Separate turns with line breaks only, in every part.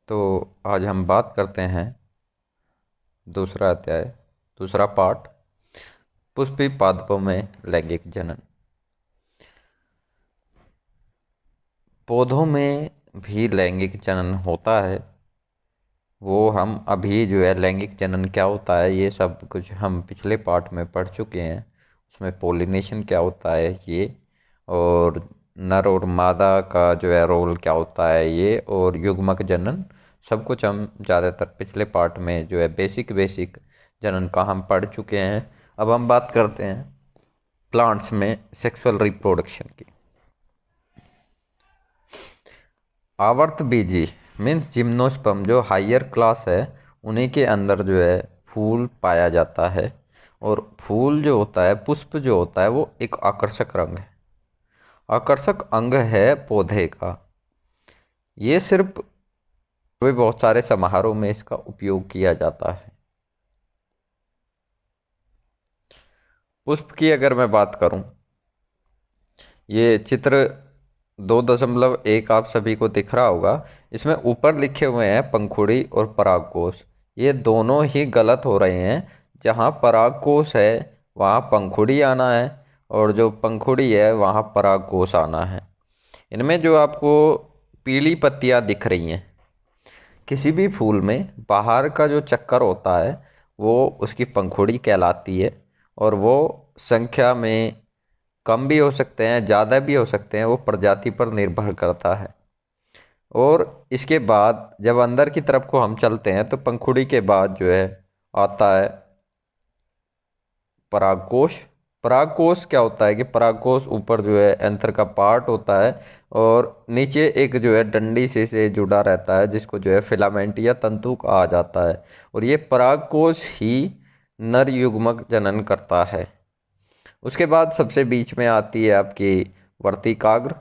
तो आज हम बात करते हैं दूसरा अध्याय, दूसरा पार्ट, पुष्पी पादपों में लैंगिक जनन। पौधों में भी लैंगिक जनन होता है। वो हम अभी लैंगिक जनन क्या होता है ये सब कुछ हम पिछले पार्ट में पढ़ चुके हैं। उसमें पोलिनेशन क्या होता है ये, और नर और मादा का रोल क्या होता है ये, और युग्मक जनन, सब कुछ हम ज़्यादातर पिछले पार्ट में बेसिक बेसिक जनन का हम पढ़ चुके हैं। अब हम बात करते हैं प्लांट्स में सेक्सुअल रिप्रोडक्शन की। आवर्तबीजी मीन्स जिम्नोस्पर्म जो हायर क्लास है, उन्हीं के अंदर फूल पाया जाता है। और फूल जो होता है, पुष्प जो होता है, वो एक आकर्षक रंग है, आकर्षक अंग है पौधे का। ये सिर्फ बहुत सारे समारोह में इसका उपयोग किया जाता है। पुष्प की अगर मैं बात करूं, ये चित्र 2.1 आप सभी को दिख रहा होगा। इसमें ऊपर लिखे हुए हैं पंखुड़ी और परागकोश। ये दोनों ही गलत हो रहे हैं। जहाँ परागकोश है वहाँ पंखुड़ी आना है, और जो पंखुड़ी है वहाँ परागकोश आना है। इनमें जो आपको पीली पत्तियाँ दिख रही हैं, किसी भी फूल में बाहर का जो चक्कर होता है वो उसकी पंखुड़ी कहलाती है। और वो संख्या में कम भी हो सकते हैं, ज़्यादा भी हो सकते हैं, वो प्रजाति पर निर्भर करता है। और इसके बाद जब अंदर की तरफ को हम चलते हैं तो पंखुड़ी के बाद आता है परागकोश। परागकोश क्या होता है कि परागकोश ऊपर एंथर का पार्ट होता है, और नीचे एक डंडी से जुड़ा रहता है, जिसको फिलामेंट या तंतु कहा जाता है। और ये परागकोश ही नर युग्मक जनन करता है। उसके बाद सबसे बीच में आती है आपकी वर्तिकाग्र,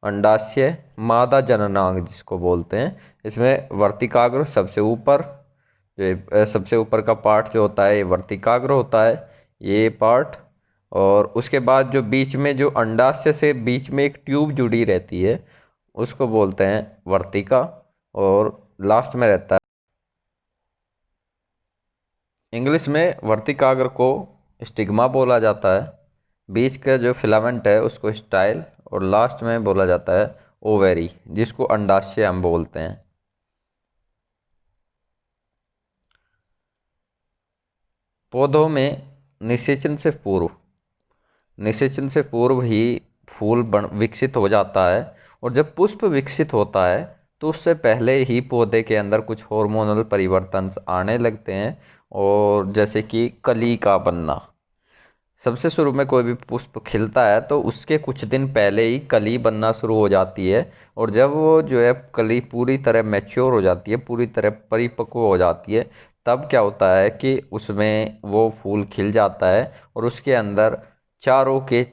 अंडाशय, मादा जननांग जिसको बोलते हैं। इसमें वर्तिकाग्र सबसे ऊपर, सबसे ऊपर का पार्ट जो होता है ये वर्तिकाग्र होता है, ये पार्ट। और उसके बाद जो बीच में जो अंडाशय से बीच में एक ट्यूब जुड़ी रहती है, उसको बोलते हैं वर्तिका। और लास्ट में रहता है, इंग्लिश में वर्तिकाग्र को स्टिग्मा बोला जाता है, बीच का जो फिलामेंट है उसको स्टाइल, और लास्ट में बोला जाता है ओवेरी, जिसको अंडाशय हम बोलते हैं। पौधों में निषेचन से पूर्व, निषेचन से पूर्व ही फूल विकसित हो जाता है। और जब पुष्प विकसित होता है तो उससे पहले ही पौधे के अंदर कुछ हार्मोनल परिवर्तन आने लगते हैं। और जैसे कि कली का बनना, सबसे शुरू में कोई भी पुष्प खिलता है तो उसके कुछ दिन पहले ही कली बनना शुरू हो जाती है। और जब वो कली पूरी तरह मैच्योर हो जाती है, पूरी तरह परिपक्व हो जाती है, तब क्या होता है कि उसमें वो फूल खिल जाता है। और उसके अंदर चारों के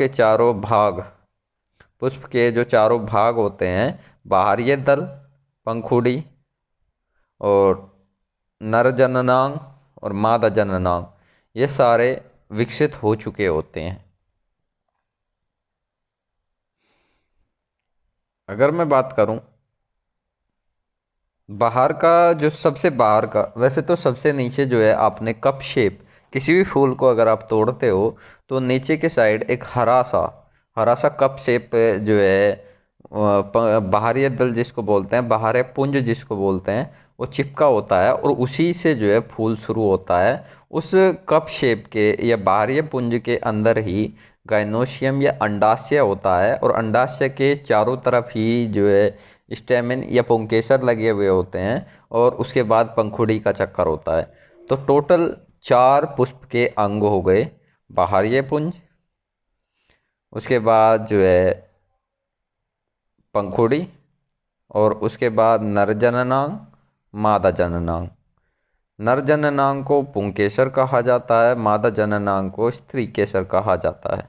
चारों भाग, पुष्प के जो चारों भाग होते हैं, बाहरी दल, पंखुड़ी, और नर जननांग और मादा जननांग, ये सारे विकसित हो चुके होते हैं। अगर मैं बात करूं बाहर का, जो सबसे बाहर का, वैसे तो सबसे नीचे आपने कप शेप, किसी भी फूल को अगर आप तोड़ते हो तो नीचे के साइड एक हरा सा कप शेप बाहरी दल जिसको बोलते हैं, बाहरी पुंज जिसको बोलते हैं, वो चिपका होता है। और उसी से फूल शुरू होता है। उस कप शेप के या बाहरी पुंज के अंदर ही गाइनोशियम या अंडाशय होता है, और अंडाशय के चारों तरफ ही स्टेमिन या पुंकेसर लगे हुए होते हैं। और उसके बाद पंखुड़ी का चक्कर होता है। तो टोटल 4 पुष्प के अंग हो गए, बाहरी पुंज, उसके बाद पंखुड़ी, और उसके बाद नर जननांग, मादा जननांग। नर जननांग को पुंकेसर कहा जाता है, मादा जननांग को स्त्री केसर कहा जाता है।